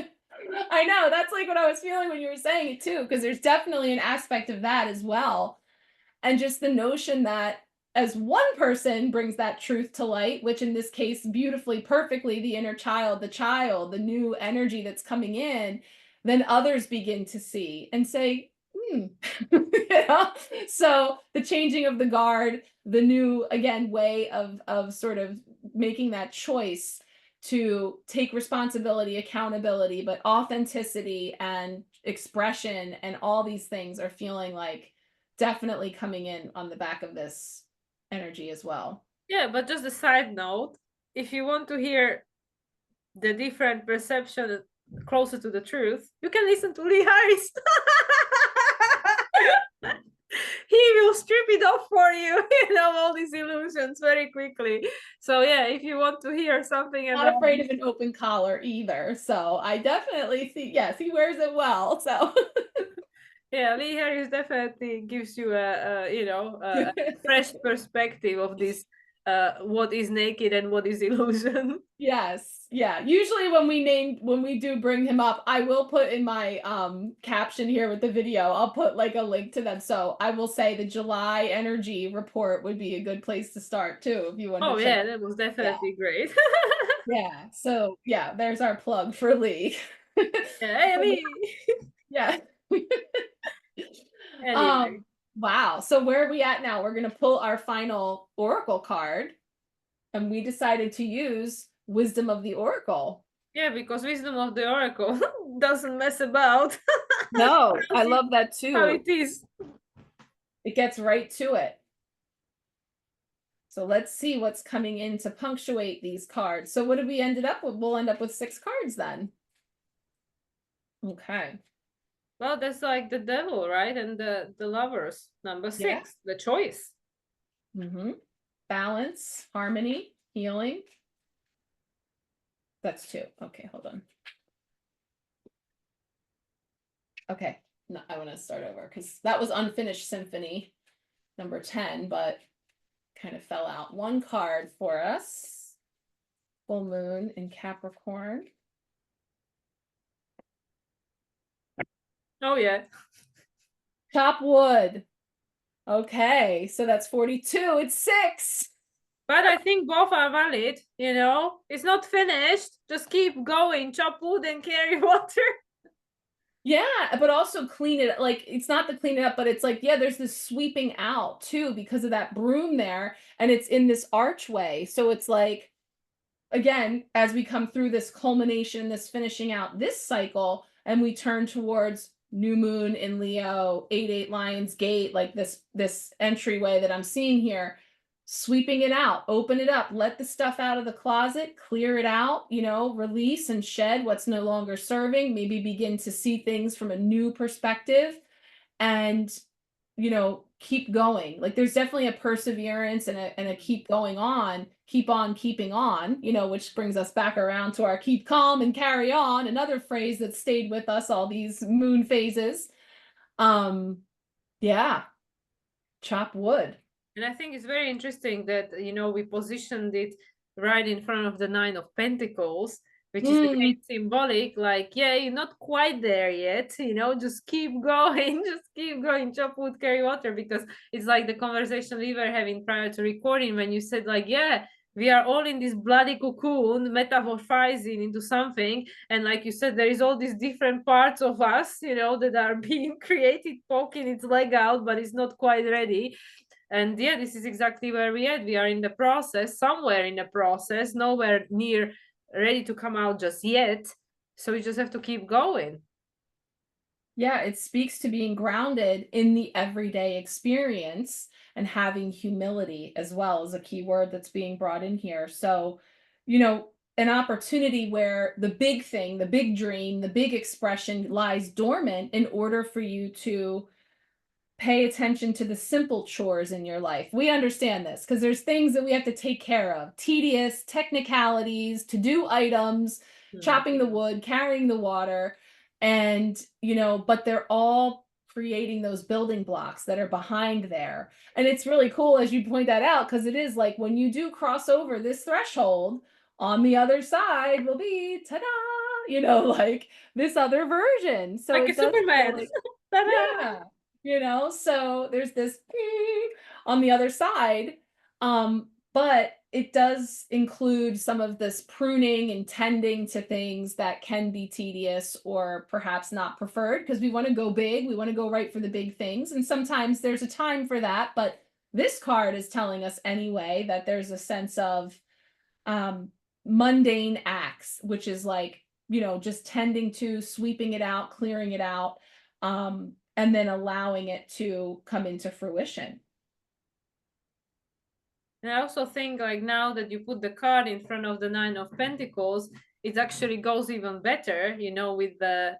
I know, that's like what I was feeling when you were saying it too, because there's definitely an aspect of that as well. And just the notion that as one person brings that truth to light, which in this case, beautifully, perfectly, the inner child, the new energy that's coming in, then others begin to see and say, hmm. You know? So the changing of the guard, the new, again, way of sort of making that choice to take responsibility, accountability, but authenticity and expression and all these things are feeling like definitely coming in on the back of this energy as well.
Yeah, but just a side note, if you want to hear the different perception closer to the truth, you can listen to 𝗤𝗍𝗧. He will strip it off for you, you know, all these illusions very quickly. So yeah, if you want to hear something
Not
about
afraid of an open collar either. So I definitely see, yes, he wears it well. So
yeah, 𝗤𝗍𝗧 definitely gives you a you know a fresh perspective of this what is naked and what is illusion.
yes, yeah. Usually when we do bring him up, I will put in my caption here with the video, I'll put like a link to them. So I will say the July energy report would be a good place to start too if you want to
Oh
check.
yeah, that was
Yeah.
definitely great.
Yeah. So yeah, there's our plug for Lee.
Yeah, I mean,
Yeah.
anyway.
Wow. So where are we at now? We're gonna pull our final oracle card, and we decided to use Wisdom of the Oracle.
Yeah, because wisdom of the oracle doesn't mess about.
No, I
Tells you
love that
how
too.
it is.
It gets right to it. So let's see what's coming in to punctuate these cards. So what did we ended up with? We'll end up with 6 cards then. Okay.
Well, that's like the devil, right? And the lovers. Number 6,
Yeah.
the choice.
Balance, harmony, healing. That's 2. Okay, hold on. Okay, no, I want to start over because that was Unfinished Symphony, number 10, but kind of fell out. 1 card for us. Full moon in Capricorn.
Oh yeah.
Chop wood. Okay, so that's 42. It's 6.
But I think both are valid, you know? It's not finished. Just keep going. Chop wood and carry water.
Yeah, but also clean it, like it's not the clean it up, but it's like, yeah, there's this sweeping out too because of that broom there, and it's in this archway. So it's like, again, as we come through this culmination, this finishing out this cycle, and we turn towards new moon in Leo, 8/8 Lions Gate, like this entryway that I'm seeing here, sweeping it out, open it up, let the stuff out of the closet, clear it out, you know, release and shed what's no longer serving, maybe begin to see things from a new perspective, and you know, keep going. Like there's definitely a perseverance and a keep going on, keep on keeping on, you know, which brings us back around to our keep calm and carry on, another phrase that stayed with us all these moon phases. Yeah, chop wood.
And I think it's very interesting that, you know, we positioned it right in front of the 9 of Pentacles, which is again symbolic, like, yeah, you're not quite there yet, you know, just keep going, just keep going, chop wood, carry water, because it's like the conversation we were having prior to recording when you said like, yeah, we are all in this bloody cocoon metamorphizing into something, and like you said, there is all these different parts of us, you know, that are being created, poking its leg out, but it's not quite ready. And yeah, this is exactly where we are. We are in the process, somewhere in the process, nowhere near ready to come out just yet. So we just have to keep going.
Yeah, it speaks to being grounded in the everyday experience and having humility as well as a key word that's being brought in here. So, you know, an opportunity where the big thing, the big dream, the big expression lies dormant in order for you to pay attention to the simple chores in your life. We understand this because there's things that we have to take care of, tedious technicalities, to-do items, chopping the wood, carrying the water, and, you know, but they're all creating those building blocks that are behind there. And it's really cool as you point that out, because it is like when you do cross over this threshold, on the other side will be ta-da, you know, like this other version. So
Like a
it does feel
Superman.
like,
Ta-da!
yeah, you know, so there's this on the other side. But it does include some of this pruning and tending to things that can be tedious or perhaps not preferred, because we want to go big, we want to go right for the big things. And sometimes there's a time for that, but this card is telling us anyway that there's a sense of mundane acts, which is like, you know, just tending to sweeping it out, clearing it out, and then allowing it to come into fruition.
And I also think like now that you put the card in front of the Nine of Pentacles, it actually goes even better, you know, with the,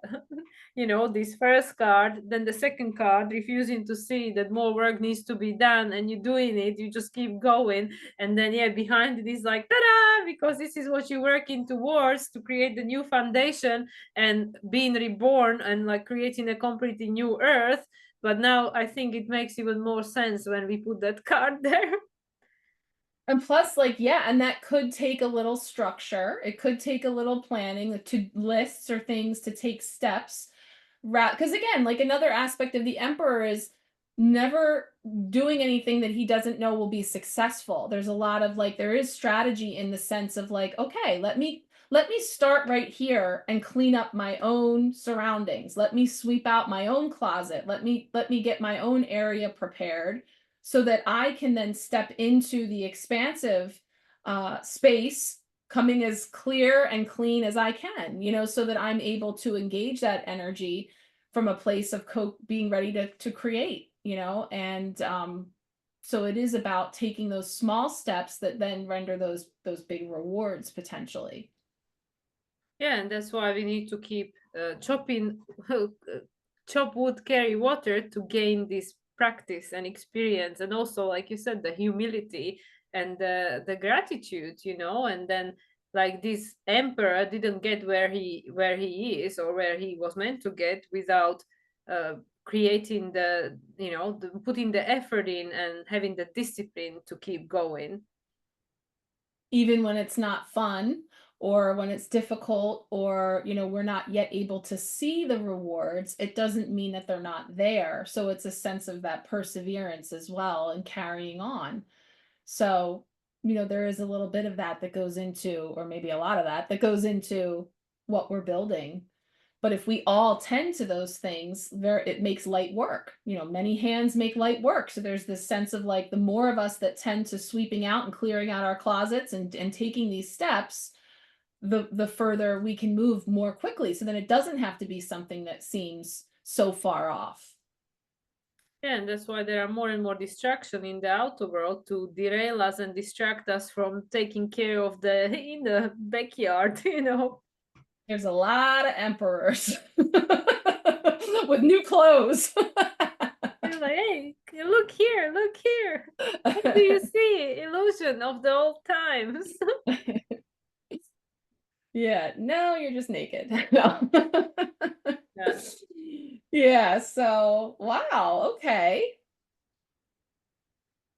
you know, this first card, then the second card, refusing to see that more work needs to be done, and you're doing it, you just keep going. And then, yeah, behind it is like, ta-da, because this is what you're working towards to create the new foundation and being reborn and like creating a completely new earth. But now I think it makes even more sense when we put that card there.
And plus, like, yeah, and that could take a little structure. It could take a little planning, to lists or things to take steps. Because again, like another aspect of the emperor is never doing anything that he doesn't know will be successful. There's a lot of like, there is strategy in the sense of like, okay, let me start right here and clean up my own surroundings. Let me sweep out my own closet. Let me get my own area prepared, so that I can then step into the expansive space, coming as clear and clean as I can, you know, so that I'm able to engage that energy from a place of being ready to create, you know. And so it is about taking those small steps that then render those big rewards potentially.
Yeah, and that's why we need to keep chopping, chop wood, carry water, to gain this practice and experience, and also, like you said, the humility and the gratitude, you know. And then, like, this emperor didn't get where he is, or where he was meant to get, without creating the, you know, putting the effort in and having the discipline to keep going.
Even when it's not fun, or when it's difficult, or, you know, we're not yet able to see the rewards, it doesn't mean that they're not there. So it's a sense of that perseverance as well, and carrying on. So, you know, there is a little bit of that that goes into, or maybe a lot of that that goes into what we're building. But if we all tend to those things, it makes light work. You know, many hands make light work. So there's this sense of like, the more of us that tend to sweeping out and clearing out our closets and taking these steps, the further we can move more quickly. So then it doesn't have to be something that seems so far off.
Yeah, and that's why there are more and more distractions in the outer world to derail us and distract us from taking care of the in the backyard, you know.
There's a lot of emperors with new clothes.
You're like, hey, look here, look here. What do you see? Illusion of the old times.
Yeah, no, you're just naked. No.
Yeah.
Yeah, so wow, okay.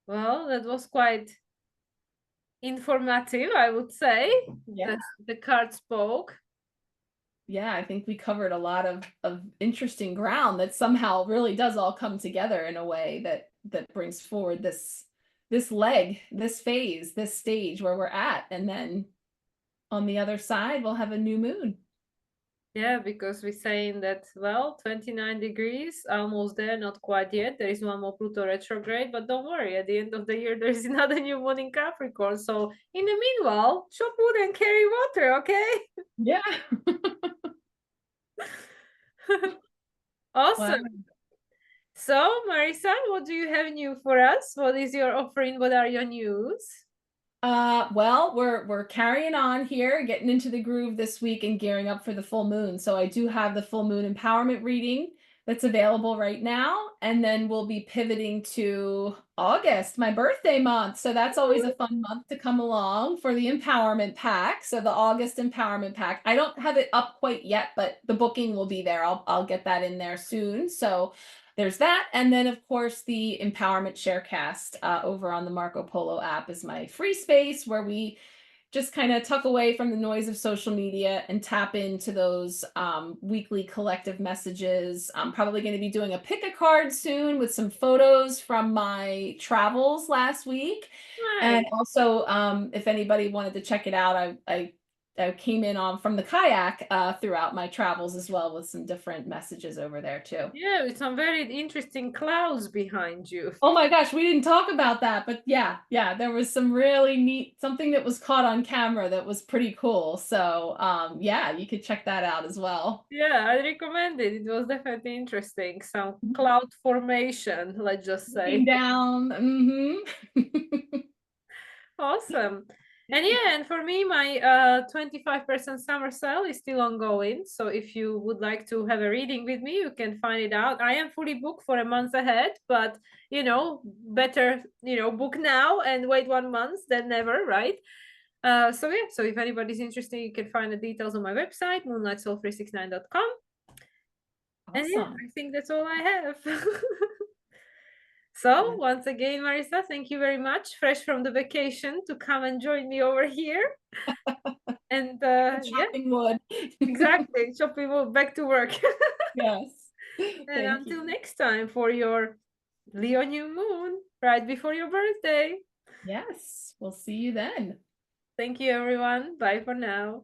Well, that was quite informative, I would say.
Yeah.
The card spoke.
Yeah, I think we covered a lot of interesting ground that somehow really does all come together in a way that brings forward this leg, this phase, this stage where we're at. And then on the other side, we'll have a new moon.
Yeah, because we're saying that, well, 29 degrees, almost there, not quite yet. There is one more Pluto retrograde, but don't worry, at the end of the year, there is another new moon in Capricorn. So in the meanwhile, chop wood and carry water, okay?
Yeah.
Awesome.
Wow.
So, Marisa, what do you have new for us? What is your offering? What are your news?
Well, we're carrying on here, getting into the groove this week and gearing up for the full moon. So I do have the full moon empowerment reading that's available right now. And then we'll be pivoting to August, my birthday month. So that's always a fun month to come along for the empowerment pack. So the August empowerment pack, I don't have it up quite yet, but the booking will be there. I'll get that in there soon. So there's that. And then, of course, the Empowerment Sharecast over on the Marco Polo app is my free space where we just kind of tuck away from the noise of social media and tap into those weekly collective messages. I'm probably going to be doing a pick a card soon with some photos from my travels last week. And
Nice.
also, if anybody wanted to check it out, I came in on from the kayak throughout my travels as well, with some different messages over there too.
Yeah, with some very interesting clouds behind you.
Oh my gosh, we didn't talk about that, but yeah, there was some really neat, something that was caught on camera that was pretty cool. So yeah, you could check that out as well.
Yeah, I recommend it. It was definitely interesting. Some cloud formation, let's just
Looking
say.
down.
Awesome. And yeah, and for me, my 25% summer sale is still ongoing. So if you would like to have a reading with me, you can find it out. I am fully booked for a month ahead, but better, book now and wait 1 month than never, right? So yeah, so if anybody's interested, you can find the details on my website, moonlightsoul369.com. And yeah,
Awesome.
I think that's all I have. So once again, Marissa, thank you very much. Fresh from the vacation to come and join me over here. And yeah,
Chopping wood.
exactly. Chopping wood, back to work.
Yes.
And
Thank
until
you.
next time for your Leo new moon, right before your birthday.
Yes, we'll see you then.
Thank you, everyone. Bye for now.